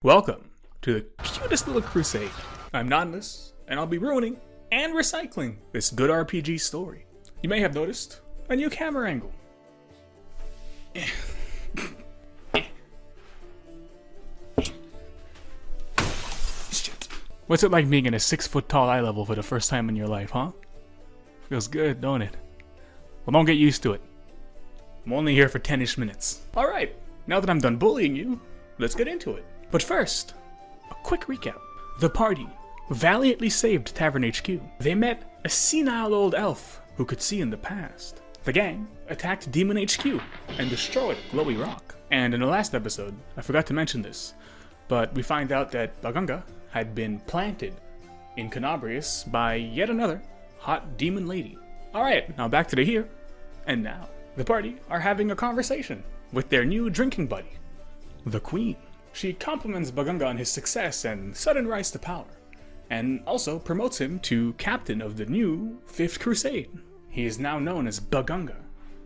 Welcome to the cutest little crusade. I'm Naanless, and I'll be ruining and recycling this good RPG story. You may have noticed a new camera angle. Shit. What's it like being in a 6-foot tall eye level for the first time in your life, huh? Feels good, don't it? Well, don't get used to it. I'm only here for 10-ish minutes. Alright, now that I'm done bullying you, let's get into it. But first, a quick recap. The party valiantly saved Tavern HQ. They met a senile old elf who could see in the past. The gang attacked Demon HQ and destroyed Glowy Rock. And in the last episode, I forgot to mention this, but we find out that Bagunga had been planted in Canabrius by yet another hot demon lady. Alright, now back to the here and now. The party are having a conversation with their new drinking buddy, the Queen. She compliments Bagunga on his success and sudden rise to power, and also promotes him to captain of the new 5th Crusade. He is now known as Bagunga,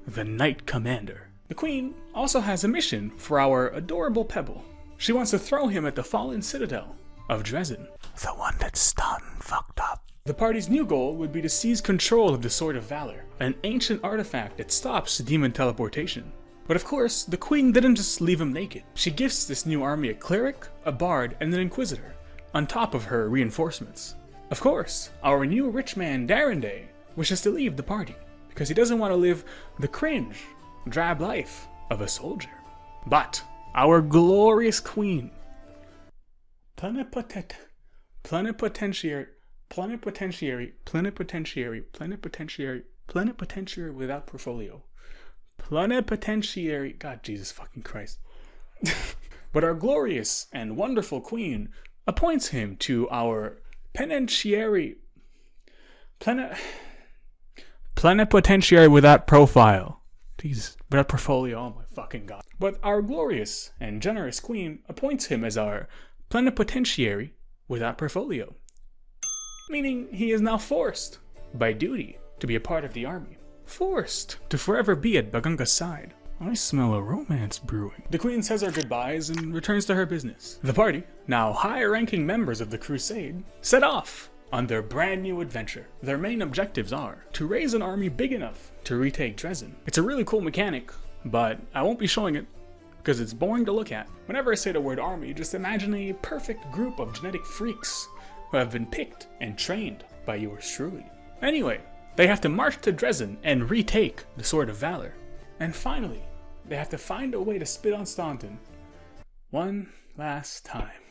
the Knight Commander. The Queen also has a mission for our adorable Pebble. She wants to throw him at the fallen citadel of Drezen. The one that's done fucked up. The party's new goal would be to seize control of the Sword of Valor, an ancient artifact that stops demon teleportation. But of course, the Queen didn't just leave him naked. She gifts this new army a cleric, a bard, and an inquisitor, on top of her reinforcements. Of course, our new rich man Darrenday wishes to leave the party, because he doesn't want to live the cringe, drab life of a soldier. But our glorious Queen, plenipotentiary without portfolio. Plenipotentiary, God, Jesus fucking Christ. But our glorious and wonderful Queen appoints him to our plenipotentiary without profile. Jesus, without portfolio, oh my fucking God. But our glorious and generous Queen appoints him as our plenipotentiary without portfolio. Meaning he is now forced, by duty, to be a part of the army. Forced to forever be at Bagunga's side. I smell a romance brewing. The Queen says her goodbyes and returns to her business. The party, now high-ranking members of the Crusade, set off on their brand new adventure. Their main objectives are to raise an army big enough to retake Drezen. It's a really cool mechanic, but I won't be showing it because it's boring to look at. Whenever I say the word army, just imagine a perfect group of genetic freaks who have been picked and trained by yours truly. Anyway, they have to march to Drezen and retake the Sword of Valor. And finally, they have to find a way to spit on Staunton one last time.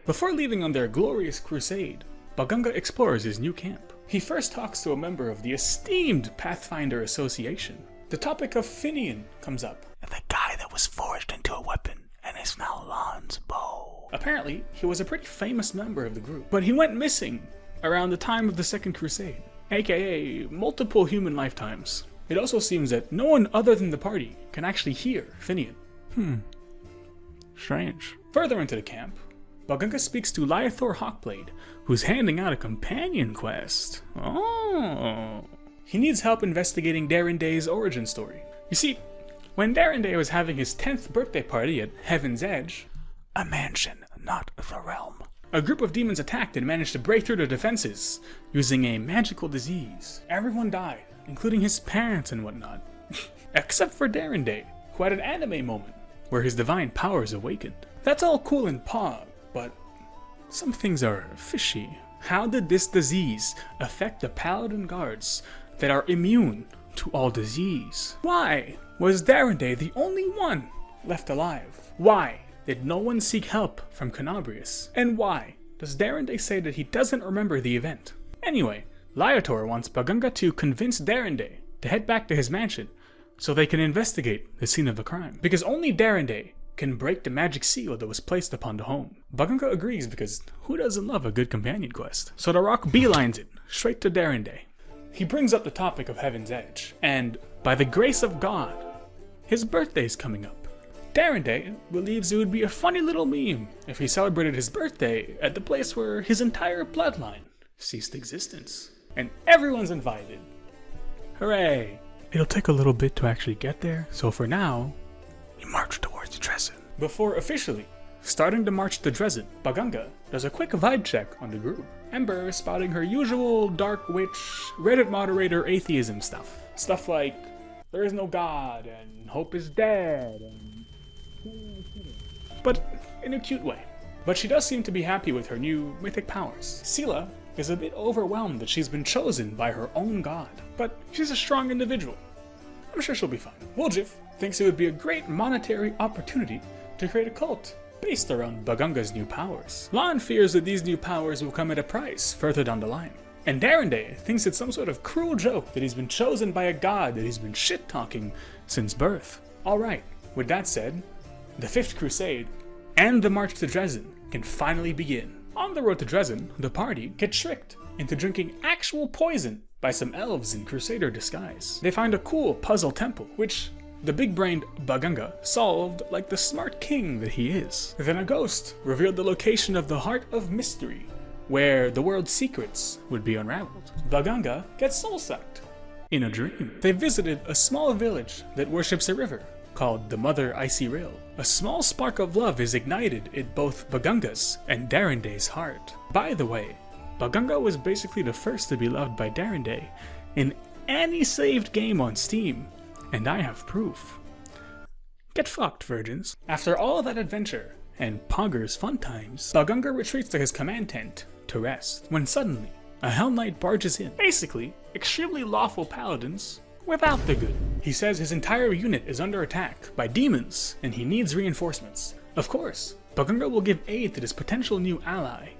Before leaving on their glorious crusade, Bagunga explores his new camp. He first talks to a member of the esteemed Pathfinder Association. The topic of Finian comes up. The guy that was forged into a weapon and is now Lon's bow. Apparently, he was a pretty famous member of the group, but he went missing around the time of the 2nd Crusade. AKA multiple human lifetimes. It also seems that no one other than the party can actually hear Finian. Strange. Further into the camp, Bagunga speaks to Liathor Hawkblade, who's handing out a companion quest. Oh. He needs help investigating Darrenday's origin story. You see, when Darrenday was having his 10th birthday party at Heaven's Edge, a mansion, not the realm, a group of demons attacked and managed to break through the defenses using a magical disease. Everyone died, including his parents and whatnot. Except for Darrenday, who had an anime moment where his divine powers awakened. That's all cool and pog, but some things are fishy. How did this disease affect the paladin guards that are immune to all disease? Why was Darrenday the only one left alive? Why did no one seek help from Canabrius? And why does Darrenday say that he doesn't remember the event? Anyway, Liathor wants Bagunga to convince Darrenday to head back to his mansion so they can investigate the scene of the crime. Because only Darrenday can break the magic seal that was placed upon the home. Bagunga agrees because who doesn't love a good companion quest? So the rock beelines it straight to Darrenday. He brings up the topic of Heaven's Edge, and by the grace of God, his birthday's coming up. Darrenday believes it would be a funny little meme if he celebrated his birthday at the place where his entire bloodline ceased existence. And everyone's invited. Hooray! It'll take a little bit to actually get there, so for now, we march towards Drezen. Before officially starting to march to Drezen, Bagunga does a quick vibe check on the group. Ember is spouting her usual dark witch, Reddit moderator atheism stuff. Stuff like, there is no God, and hope is dead, and... but in a cute way. But she does seem to be happy with her new mythic powers. Sela is a bit overwhelmed that she's been chosen by her own god, but she's a strong individual. I'm sure she'll be fine. Woljif thinks it would be a great monetary opportunity to create a cult based around Bagunga's new powers. Lon fears that these new powers will come at a price further down the line. And Darrenday thinks it's some sort of cruel joke that he's been chosen by a god that he's been shit-talking since birth. Alright, with that said, the 5th Crusade and the march to Drezen can finally begin. On the road to Drezen, the party gets tricked into drinking actual poison by some elves in Crusader disguise. They find a cool puzzle temple, which the big-brained Bagunga solved like the smart king that he is. Then a ghost revealed the location of the Heart of Mystery, where the world's secrets would be unraveled. Bagunga gets soul-sucked in a dream. They visited a small village that worships a river called the Mother Icy Rill. A small spark of love is ignited in both Bagunga's and Darrenday's heart. By the way, Bagunga was basically the first to be loved by Darrenday in any saved game on Steam, and I have proof. Get fucked, virgins. After all that adventure and Pogger's fun times, Bagunga retreats to his command tent to rest, when suddenly a Hell Knight barges in. Basically, extremely lawful paladins without the good. He says his entire unit is under attack by demons and he needs reinforcements. Of course, Bagunga will give aid to this potential new ally.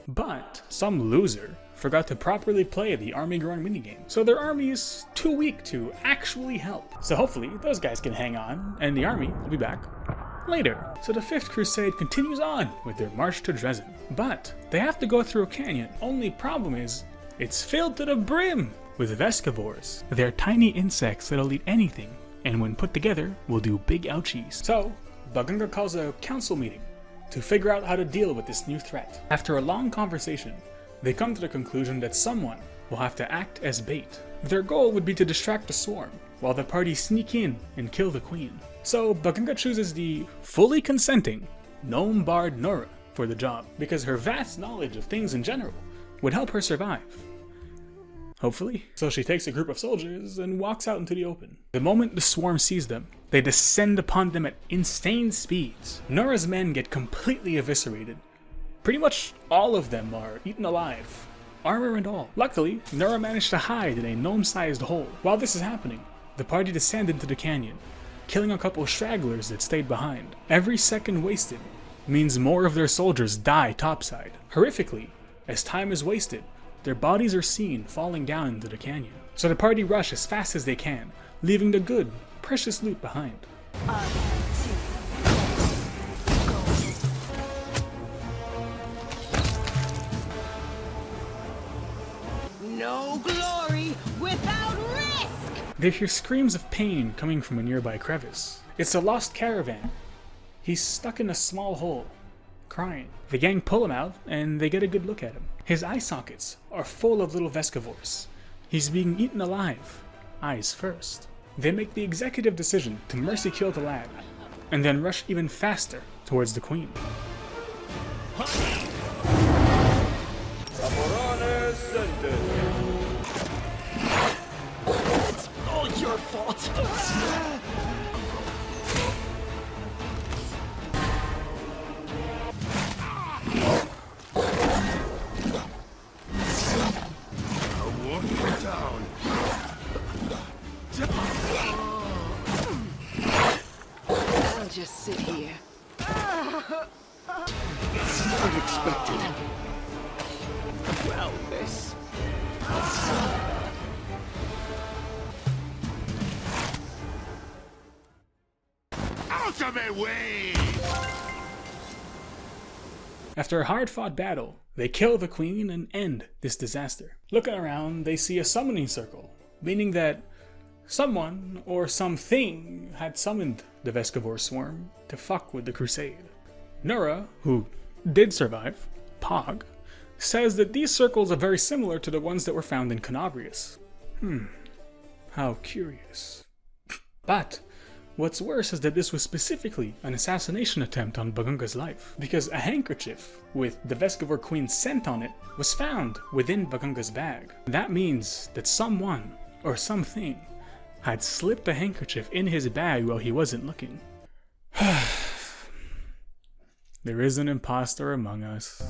But some loser forgot to properly play the army growing minigame, so their army is too weak to actually help. So hopefully those guys can hang on and the army will be back later. So the 5th Crusade continues on with their march to Drezen, but they have to go through a canyon. Only problem is, it's filled to the brim with Vescivores. They're tiny insects that'll eat anything, and when put together, will do big ouchies. So, Bagunga calls a council meeting to figure out how to deal with this new threat. After a long conversation, they come to the conclusion that someone will have to act as bait. Their goal would be to distract the swarm, while the party sneak in and kill the queen. So Bagunga chooses the fully consenting gnome bard Nora for the job, because her vast knowledge of things in general would help her survive. Hopefully. So she takes a group of soldiers and walks out into the open. The moment the swarm sees them, they descend upon them at insane speeds. Nora's men get completely eviscerated. Pretty much all of them are eaten alive, armor and all. Luckily, Nora managed to hide in a gnome-sized hole. While this is happening, the party descend into the canyon, killing a couple of stragglers that stayed behind. Every second wasted means more of their soldiers die topside. Horrifically, as time is wasted, their bodies are seen falling down into the canyon. So the party rush as fast as they can, leaving the good, precious loot behind. No glory without risk! They hear screams of pain coming from a nearby crevice. It's a lost caravan. He's stuck in a small hole, crying. The gang pull him out, and they get a good look at him. His eye sockets are full of little Vescivores. He's being eaten alive, eyes first. They make the executive decision to mercy kill the lad, and then rush even faster towards the queen. It's all your fault! I'll just sit here. Unexpected. Well, this... Out of my way! After a hard-fought battle, they kill the queen and end this disaster. Looking around, they see a summoning circle, meaning that someone or something had summoned the Vescivore swarm to fuck with the crusade. Nora, who did survive, Pog, says that these circles are very similar to the ones that were found in Canabrius. How curious. But What's worse is that this was specifically an assassination attempt on Bagunga's life, because a handkerchief with the Vescover Queen's scent on it was found within Bagunga's bag. That means that someone, or something, had slipped a handkerchief in his bag while he wasn't looking. There is an imposter among us.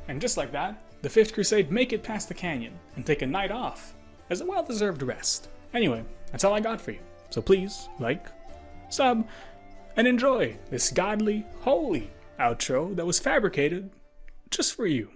And just like that, the 5th Crusade make it past the canyon and take a night off as a well-deserved rest. Anyway, that's all I got for you. So please, like, sub, and enjoy this godly, holy outro that was fabricated just for you.